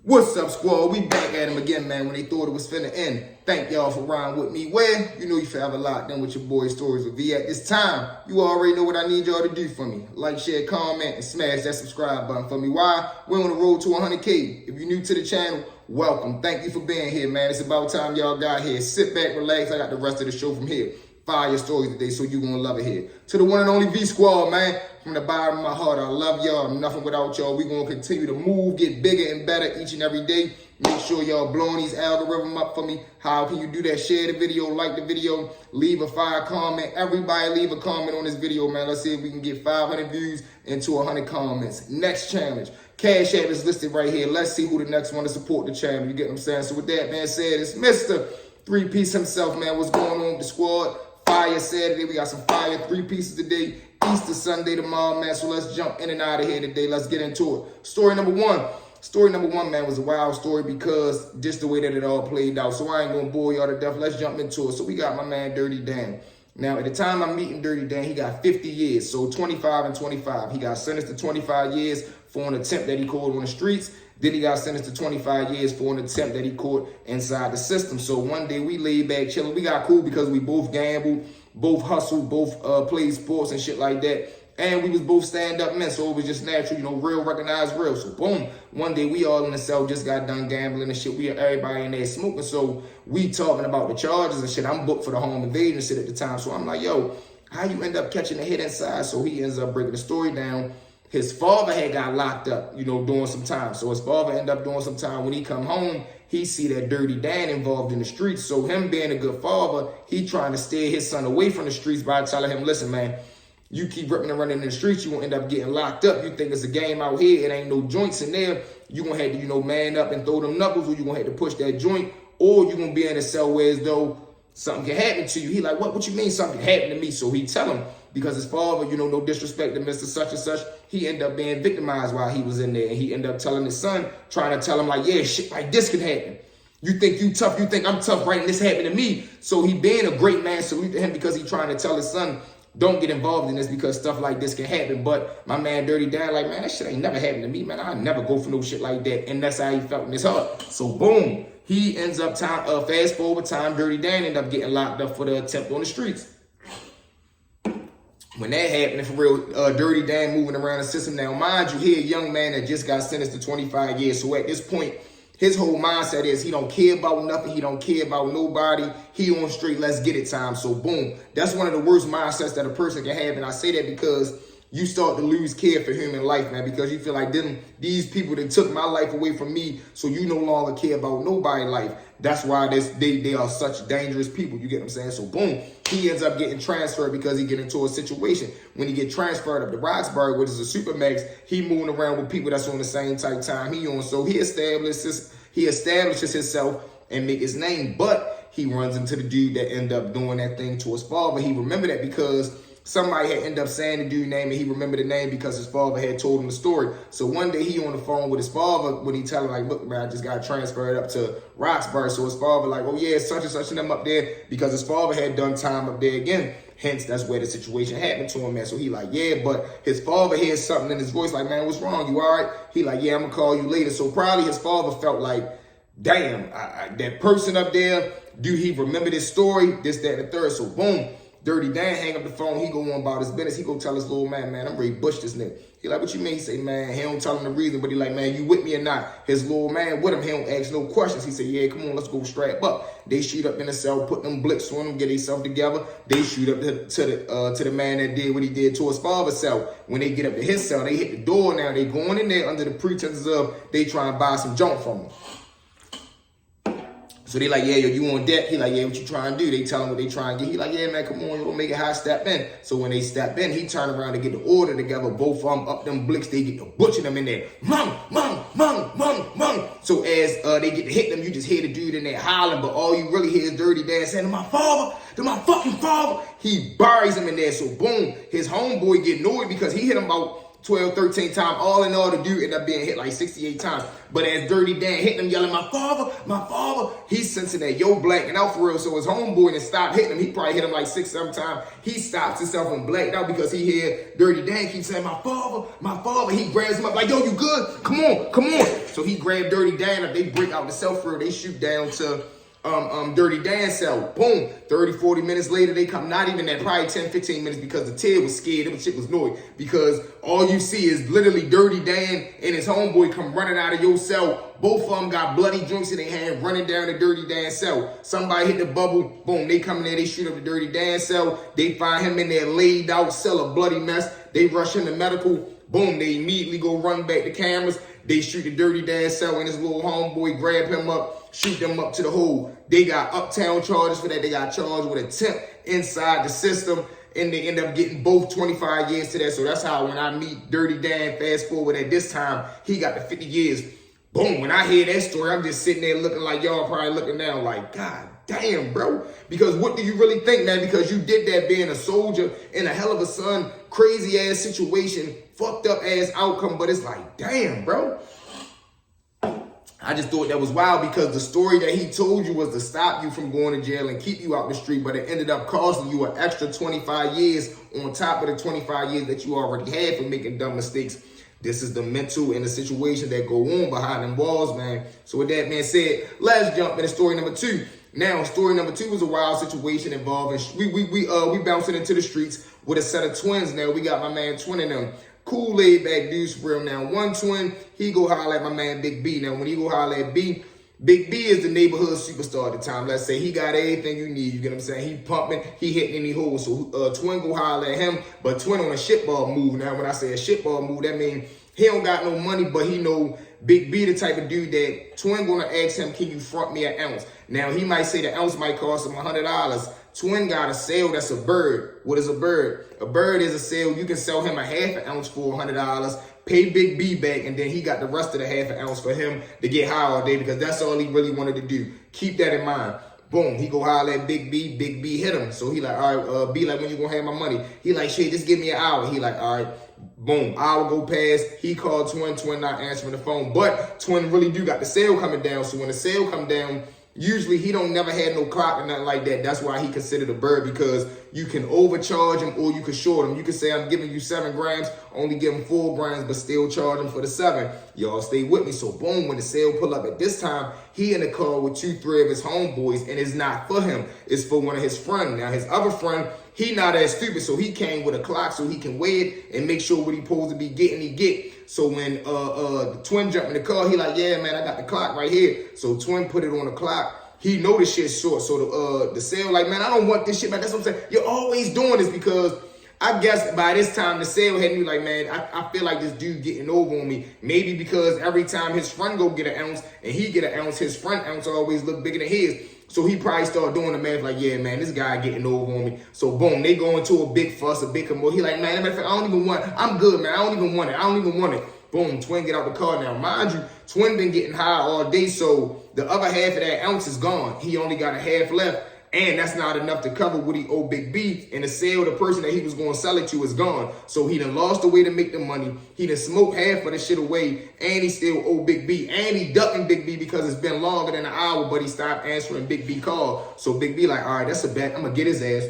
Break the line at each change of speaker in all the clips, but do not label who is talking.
What's up, squad? We back at him again, man, when they thought it was finna end. Thank y'all for riding with me. Where? You know you forever locked in with your boy Stories with V. At this time, you already know what I need y'all to do for me. Like, share, comment, and smash that subscribe button for me. Why? We're on the road to 100K. If you're new to the channel, welcome. Thank you for being here, man. It's about time y'all got here. Sit back, relax. I got the rest of the show from here. Fire stories today, so you're going to love it here. To the one and only V Squad, man. From the bottom of my heart, I love y'all. I'm nothing without y'all. We're going to continue to move, get bigger and better each and every day. Make sure y'all blowing these algorithms up for me. How can you do that? Share the video, like the video, leave a fire comment. Everybody leave a comment on this video, man. Let's see if we can get 500 views into 100 comments. Next challenge. Cash App is listed right here. Let's see who the next one to support the channel. You get what I'm saying? So with that being said, it's Mr. 3-Piece himself, man. What's going on with the squad? Fire Saturday. We got some fire 3 pieces today. Easter Sunday tomorrow, man. So let's jump in and out of here today. Let's get into it. Story number one. Story number one, man, was a wild story because just the way that it all played out. So I ain't going to bore y'all to death. Let's jump into it. So we got my man, Dirty Dan. Now, at the time I'm meeting Dirty Dan, he got 50 years. So 25 and 25. He got sentenced to 25 years for an attempt that he caught on the streets. Then he got sentenced to 25 years for an attempt that he caught inside the system. So one day we laid back chilling. We got cool because we both gambled, both hustled, both played sports and shit like that. And we was both stand-up men, so it was just natural, you know, real recognized real. So boom, one day we all in the cell just got done gambling and shit. We everybody in there smoking, so we talking about the charges and shit. I'm booked for the home invasion shit at the time, so I'm like, yo, how you end up catching a hit inside? So he ends up breaking the story down. His father had got locked up, you know, doing some time. So his father ended up doing some time. When he come home, he see that Dirty Dan involved in the streets. So him being a good father, he trying to steer his son away from the streets by telling him, listen, man, you keep ripping and running in the streets, you won't end up getting locked up. You think it's a game out here, it ain't no joints in there. You gonna have to, you know, man up and throw them knuckles, or you gonna have to push that joint, or you gonna be in a cell where as though something can happen to you. He like, what you mean something can happen to me? So he tell him, because his father, you know, no disrespect to Mr. Such and Such, he ended up being victimized while he was in there. And he ended up telling his son, trying to tell him like, yeah, shit like this can happen. You think you tough, you think I'm tough, right? And this happened to me. So he being a great man, salute to him, because he trying to tell his son, don't get involved in this because stuff like this can happen. But my man Dirty Dan like, man, that shit ain't never happened to me, man. I never go for no shit like that. And that's how he felt in his heart. So boom, he ends up fast forward time, Dirty Dan ended up getting locked up for the attempt on the streets. When that happened, for real, Dirty Dan moving around the system. Now, mind you, he a young man that just got sentenced to 25 years. So at this point, his whole mindset is he don't care about nothing. He don't care about nobody. He on straight, let's get it time. So boom, that's one of the worst mindsets that a person can have. And I say that because you start to lose care for human life, man, because you feel like these people that took my life away from me, so you no longer care about nobody's life. That's why they are such dangerous people. You get what I'm saying? So boom, he ends up getting transferred because he get into a situation. When he get transferred up to Roxbury, which is a supermax, he moving around with people that's on the same type time he on. So he establishes himself and make his name, but he runs into the dude that end up doing that thing to his father. He remember that because somebody had ended up saying the dude's name, and he remembered the name because his father had told him the story. So one day he on the phone with his father when he tell him like, look, man, I just got transferred up to Roxbury. So his father like, oh yeah, such and such and them up there, because his father had done time up there again. Hence, that's where the situation happened to him, man. So he like, yeah, but his father hears something in his voice like, man, what's wrong? You all right? He like, yeah, I'm gonna call you later. So probably his father felt like, damn, that person up there, do he remember this story? This, that, and the third. So boom. Dirty Dan hang up the phone. He go on about his business. He go tell his little man, I'm ready to bush this nigga. He like, what you mean? He say, man, he don't tell him the reason, but he like, man, you with me or not? His little man with him, he don't ask no questions. He say, yeah, come on, let's go strap up. They shoot up in the cell, put them blips on them, get themselves together. They shoot up to the man that did what he did to his father's cell. When they get up to his cell, they hit the door now. They going in there under the pretenses of they try and buy some junk from him. So they like, yeah, yo, you on deck? He like, yeah, what you trying to do? They tell him what they trying to get. He like, yeah, man, come on, yo, make it high, step in. So when they step in, he turn around to get the order together. Both of them up them blicks, they get to butchering them in there. Mung, mung, mung, mung, mung. So as they get to hit them, you just hear the dude in there hollering, but all you really hear is Dirty Dan saying, to my father, to my fucking father. He buries him in there. So boom, his homeboy get annoyed because he hit him about 12, 13 times. All in all, the dude ended up being hit like 68 times. But as Dirty Dan hitting him, yelling, my father, he's sensing that, yo, blacking out for real. So his homeboy didn't stop hitting him. He probably hit him like 6, 7 times. He stops himself and blacked out because he heard Dirty Dan keep saying, my father. He grabs him up like, yo, you good? Come on. So he grabbed Dirty Dan up. They break out the cell for real. They shoot down to Dirty Dan's cell. Boom. 30, 40 minutes later, they come. Not even that, probably 10, 15 minutes because the Ted was scared. The shit was annoyed because all you see is literally Dirty Dan and his homeboy come running out of your cell. Both of them got bloody drinks in their hand running down the Dirty Dan's cell. Somebody hit the bubble. Boom. They come in there. They shoot up the Dirty Dan's cell. They find him in there laid out cell, a bloody mess. They rush him to medical. Boom. They immediately go run back the cameras. They shoot the Dirty Dan's cell and his little homeboy grab him up, shoot them up to the hole. They got uptown charges for that. They got charged with attempt inside the system, and they end up getting both 25 years to that. So that's how when I meet Dirty Dan, fast forward at this time, he got the 50 years. Boom, when I hear that story, I'm just sitting there looking like y'all probably looking down like, God damn, bro. Because what do you really think, man? Because you did that being a soldier in a hell of a son, crazy ass situation, fucked up ass outcome, but it's like, damn, bro. I just thought that was wild because the story that he told you was to stop you from going to jail and keep you out the street, but it ended up costing you an extra 25 years on top of the 25 years that you already had for making dumb mistakes. This is the mental and the situation that go on behind them walls, man. So with that being said, let's jump into story number 2. Now, story number 2 was a wild situation involving, we bouncing into the streets with a set of twins. Now, we got my man Twin and them. Cool, laid back dudes for real. Now, one twin, he go holler at my man Big B. Now, when he go holler at B, Big B is the neighborhood superstar at the time. Let's say he got everything you need. You get what I'm saying? He pumping, he hitting any holes. So Twin go holler at him, but Twin on a shitball move. Now, when I say a shitball move, that means he don't got no money, but he know Big B the type of dude that Twin gonna ask him, can you front me an ounce? Now, he might say the ounce might cost him $100. Twin got a sale that's a bird. What is a bird? A bird is a sale. You can sell him a half an ounce for $100, pay Big B back, and then he got the rest of the half an ounce for him to get high all day because that's all he really wanted to do. Keep that in mind. Boom, he go holler at Big B. Big B hit him. So he like, all right, B like, when you gonna have my money? He like, shit, just give me an hour. He like, all right. Boom, hour go past. He called Twin. Twin not answering the phone. But Twin really do got the sale coming down. So when the sale come down, usually he don't never had no clock or nothing like that. That's why he considered a bird, because you can overcharge him or you can short him. You can say, I'm giving you 7 grams, only give him 4 grams, but still charge him for the 7. Y'all stay with me. So boom, when the sale pull up at this time, he in the car with 2, 3 of his homeboys, and it's not for him. It's for one of his friends. Now his other friend, he not as stupid, so he came with a clock so he can weigh it and make sure what he supposed to be getting, he get. So when the Twin jumped in the car, he like, yeah, man, I got the clock right here. So Twin put it on the clock. He know the shit's short. So the sale like, man, I don't want this shit, man. That's what I'm saying. You're always doing this because I guess by this time the sale had me like, man, I feel like this dude getting over on me. Maybe because every time his friend go get an ounce and he get an ounce, his friend ounce always look bigger than his. So he probably started doing the math like, yeah, man, this guy getting over on me. So boom, they go into a big fuss, a big commotion. He like, man, I don't even want it. I'm good, man. I don't even want it. Boom, Twin get out the car. Now, mind you, Twin been getting high all day, so the other half of that ounce is gone. He only got a half left, and that's not enough to cover what he owe Big B. And the sale, the person that he was going to sell it to is gone. So he done lost the way to make the money. He done smoked half of the shit away, and he still owe Big B. And he ducking Big B because it's been longer than an hour, but he stopped answering Big B call. So Big B like, all right, that's a bet. I'm going to get his ass.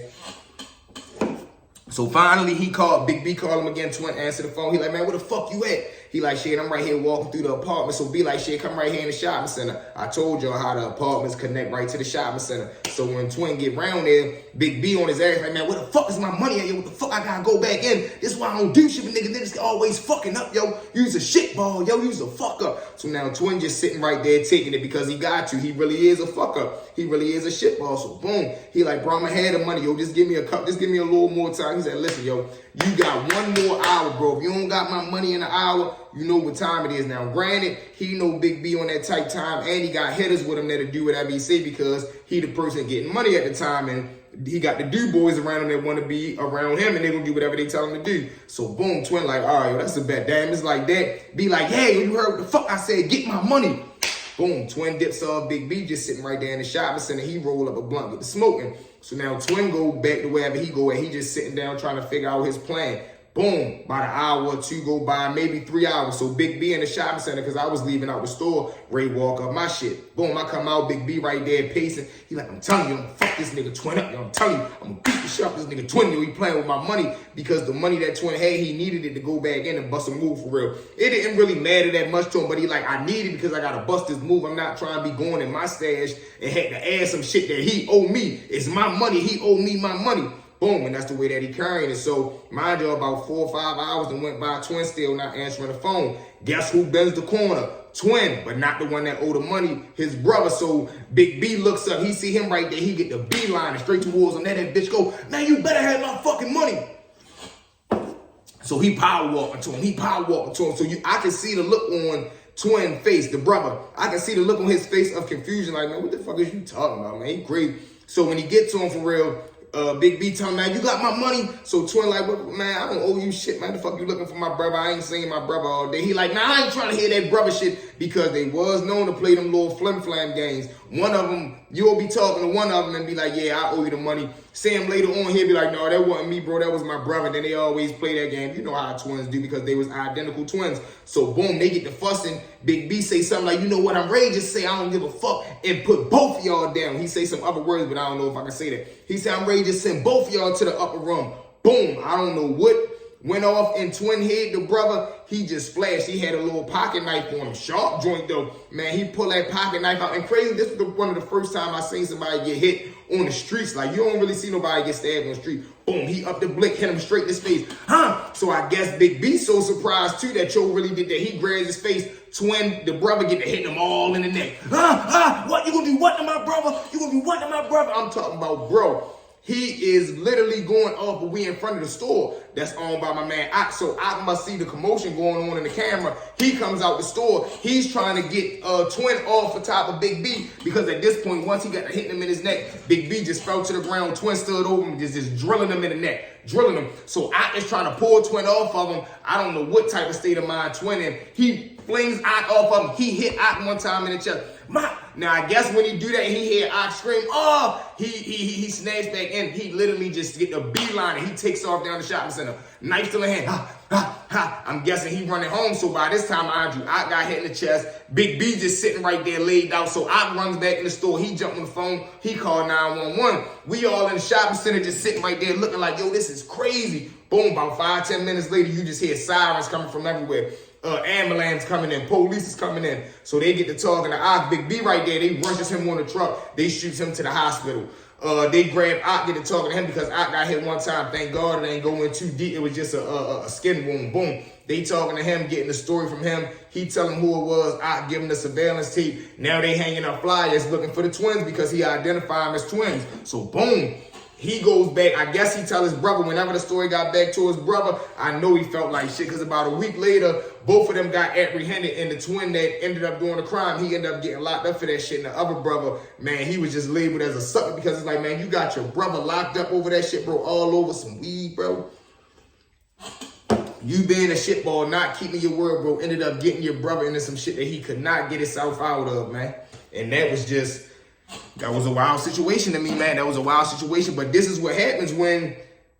So finally, he called, Big B called him again. Twin answered the phone. He like, man, where the fuck you at? He like, shit, I'm right here walking through the apartment. So be like, shit, come right here in the shopping center. I told y'all how the apartments connect right to the shopping center. So when Twin get round there, Big B on his ass like, man, where the fuck is my money at? Yo, what the fuck I gotta go back in? This is why I don't do shit with niggas. Niggas always fucking up, yo. You's a shitball, yo. You's a fuck up. So now Twin just sitting right there taking it because he got to. He really is a fuck up. He really is a shitball. So boom, he like, bro, I'm gonna have the money, yo. Just give me a cup. Just give me a little more time. He said, listen, yo, you got 1 more hour, bro. If you don't got my money in an hour, you know what time it is now. Granted, he know Big B on that tight time, and he got hitters with him there to do whatever he say because he the person getting money at the time, and he got the do boys around him that want to be around him, and they gonna do whatever they tell him to do. So boom, Twin like, all right, yo, that's a bet. Damn, it's like that. Be like, hey, you heard what the fuck I said? Get my money. Boom, Twin dips off. Big B just sitting right there in the shopping center. He roll up a blunt with the smoking. So now Twin go back to wherever he go, and he just sitting down trying to figure out his plan. Boom, about an hour or two go by, maybe 3 hours. So Big B in the shopping center, because I was leaving out the store, Ray walk up my shit. Boom, I come out, Big B right there pacing. He like, I'm telling you, I'm gonna fuck this nigga Twin up. Yo, I'm telling you, I'm gonna beat the shit up this nigga Twin. Yo, he playing with my money because the money that Twin had, he needed it to go back in and bust a move for real. It didn't really matter that much to him, but he like, I need it because I gotta bust this move. I'm not trying to be going in my stash and had to add some shit that he owe me. It's my money, he owe me my money. Boom, and that's the way that he carrying it. So, mind you, about 4 or 5 hours and went by, Twin still not answering the phone. Guess who bends the corner? Twin, but not the one that owed the money, his brother. So, Big B looks up, he see him right there, he get the beeline and straight towards him. That bitch go, man, you better have my fucking money. So he power walking to him, So I can see the look on Twin face, the brother. I can see the look on his face of confusion, like, man, what the fuck is you talking about, man? He crazy. So when he get to him for real, Big B telling him, man, you got my money? So Twin like, well, man, I don't owe you shit, man. The fuck you looking for my brother? I ain't seen my brother all day. He like, nah, I ain't trying to hear that brother shit, because they was known to play them little flim-flam games. One of them, you'll be talking to one of them and be like, yeah, I owe you the money. See him later on, he'll be like, no, that wasn't me, bro. That was my brother. Then they always play that game. You know how twins do, because they was identical twins. So boom, they get to fussing. Big B say something like, you know what, I'm ready to say I don't give a fuck, and put both of y'all down. He say some other words, but I don't know if I can say that. He said, I'm ready to send both of y'all to the upper room. Boom, I don't know what went off in Twin head. The brother, he just flashed. He had a little pocket knife on him. Sharp joint though. Man, he pulled that pocket knife out. And crazy, this was one of the first time I seen somebody get hit on the streets. Like, you don't really see nobody get stabbed on the street. Boom, he up the blick, hit him straight in his face. So I guess Big B so surprised too that Cho really did that. He grazed his face. Twin, the brother, get to hit him all in the neck. What, you gonna do what to my brother? You gonna do what to my brother? I'm talking about, bro. He is literally going off, but we in front of the store that's owned by my man Ock. So Ock must see the commotion going on in the camera. He comes out the store. He's trying to get Twin off the top of Big B, because at this point, once he got to hitting him in his neck, Big B just fell to the ground. Twin stood over him, just drilling him in the neck, drilling him. So Ock is trying to pull Twin off of him. I don't know what type of state of mind Twin in. He flings Ock off of him. He hit Ock one time in the chest. Now, I guess when he do that, he hear Ock scream, he snaps back in. He literally just get the beeline and he takes off down the shopping center. Knife still in hand. I'm guessing he running home. So by this time, Andrew, Ock got hit in the chest. Big B just sitting right there laid out. So Ock runs back in the store. He jumped on the phone. He called 911. We all in the shopping center just sitting right there looking like, yo, this is crazy. Boom, about 5-10 minutes later, you just hear sirens coming from everywhere. Ambulance coming in, police is coming in. So they get to talking to Ock. Big B right there, they rushes him on the truck. They shoots him to the hospital. They grab Ock, get to talking to him because Ock got hit one time. Thank God it ain't going too deep. It was just a skin wound. Boom. They talking to him, getting the story from him. He telling who it was. Ock giving the surveillance tape. Now they hanging up flyers looking for the twins because he identified them as twins. So boom. He goes back. I guess he tell his brother, whenever the story got back to his brother, I know he felt like shit, because about a week later, both of them got apprehended, and the twin that ended up doing the crime, he ended up getting locked up for that shit. And the other brother, man, he was just labeled as a sucker, because it's like, man, you got your brother locked up over that shit, bro, all over some weed, bro. You being a shitball, not keeping your word, bro, ended up getting your brother into some shit that he could not get himself out of, man. And that was just... that was a wild situation to me, man. That was a wild situation. But this is what happens when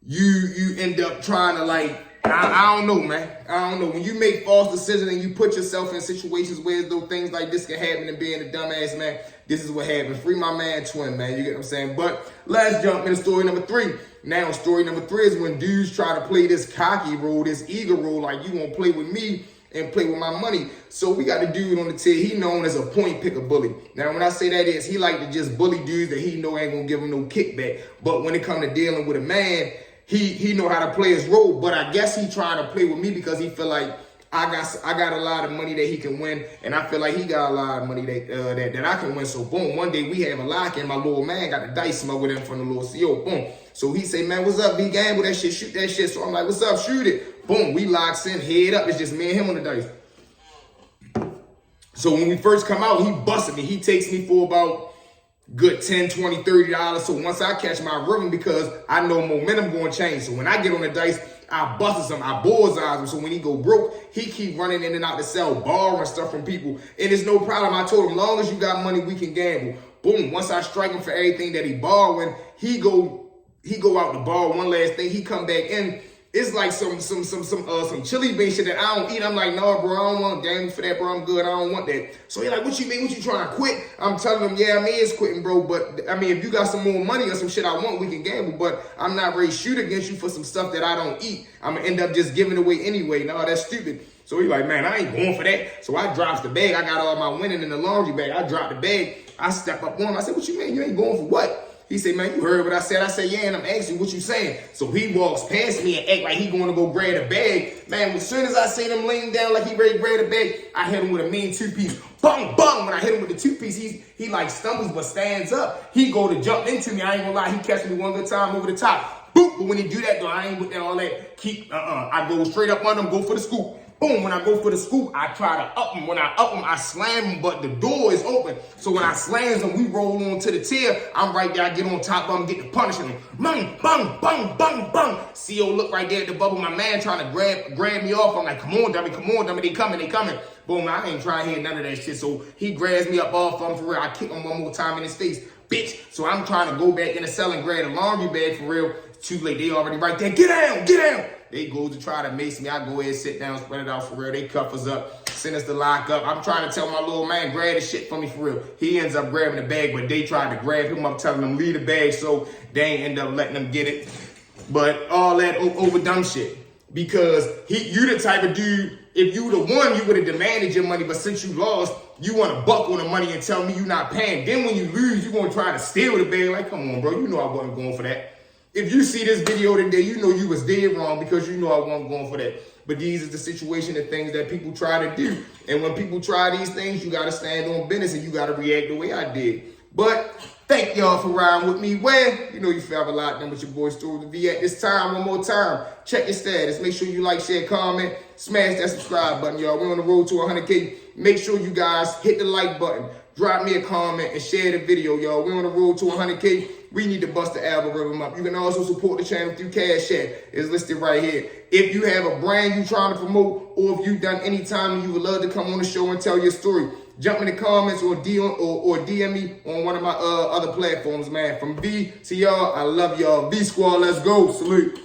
you end up trying to, like, I don't know, man. I don't know. When you make false decisions and you put yourself in situations where though things like this can happen and being a dumbass, man, this is what happens. Free my man Twin, man. You get what I'm saying? But let's jump into story number 3. Now, story number 3 is when dudes try to play this cocky role, this eager role, like, you won't play with me and play with my money. So we got a dude on the tail. He known as a point picker bully. Now, when I say that is, he like to just bully dudes that he know ain't gonna give him no kickback. But when it come to dealing with a man, he know how to play his role. But I guess he trying to play with me because he feel like I got a lot of money that he can win, and I feel like he got a lot of money that I can win. So boom, one day we have a lock, and my little man got the dice smuggled in from the little CO. Boom. So he say, man, what's up? Be gamble that shit, shoot that shit. So I'm like, what's up? Shoot it. Boom, we locks in, head up. It's just me and him on the dice. So when we first come out, he busted me. He takes me for about good $10, $20, $30. So once I catch my rhythm, because I know momentum going to change. So when I get on the dice, I busted him, I bullseyes him. So when he go broke, he keep running in and out the cell, borrowing stuff from people. And it's no problem. I told him, long as you got money, we can gamble. Boom, once I strike him for everything that he borrowing, he go out to borrow one last thing. He come back in. It's like some chili bean shit that I don't eat. I'm like, no, bro, I don't want gamble for that, bro. I'm good. I don't want that. So he's like, what you mean? What you trying to quit? I'm telling him, yeah, I mean, it's quitting, bro. But I mean, if you got some more money or some shit I want, we can gamble. But I'm not ready to shoot against you for some stuff that I don't eat. I'm gonna end up just giving away anyway. No, that's stupid. So he's like, man, I ain't going for that. So I drops the bag. I got all my winning in the laundry bag. I dropped the bag. I step up on him. I said, what you mean? You ain't going for what? He said, man, you heard what I said. I said, yeah, and I'm asking you what you saying. So he walks past me and act like he going to go grab the bag. Man, as soon as I see him laying down like he ready to grab the bag, I hit him with a mean two-piece. Bang, bang. When I hit him with the two-piece, he like stumbles but stands up. He go to jump into me. I ain't gonna lie. He catch me one good time over the top. Boop. But when he do that, though, I ain't with that all that. I go straight up on him, go for the scoop. Boom, when I go for the scoop, I try to up him. When I up him, I slam him, but the door is open. So when I slams him, we roll on to the tier. I'm right there, I get on top of him, get the punishment. Bang, bang, bang, bang, bang. CO look right there at the bubble. My man trying to grab me off. I'm like, come on, dummy, they coming. Boom, I ain't trying to hear none of that shit. So he grabs me up off him for real. I kick him one more time in his face. Bitch. So I'm trying to go back in the cell and grab the laundry bag for real. Too late, they already right there. Get down. They go to try to mace me. I go ahead, sit down, spread it out for real. They cuff us up, send us to lock up. I'm trying to tell my little man, grab the shit for me for real. He ends up grabbing the bag, but they tried to grab him up, telling him leave the bag, so they ain't end up letting him get it. But all that overdone shit. Because you the type of dude, if you the one, you would have demanded your money, but since you lost, you want to buck on the money and tell me you not paying. Then when you lose, you going to try to steal the bag. Like, come on, bro, you know I wasn't going for that. If you see this video today, you know you was dead wrong because you know I wasn't going for that. But these are the situation and things that people try to do. And when people try these things, you got to stand on business and you got to react the way I did. But thank y'all for riding with me. Where? You know you feel a lot done with your boy Story V. At this time, one more time, check your status. Make sure you like, share, comment, smash that subscribe button, y'all. We're on the road to 100K. Make sure you guys hit the like button. Drop me a comment and share the video, y'all. We're on the road to 100K. We need to bust the algorithm up. You can also support the channel through Cash App. It's listed right here. If you have a brand you trying to promote, or if you've done any time and you would love to come on the show and tell your story, jump in the comments or DM me on one of my other platforms, man. From V to y'all, I love y'all. V Squad, let's go. Salute.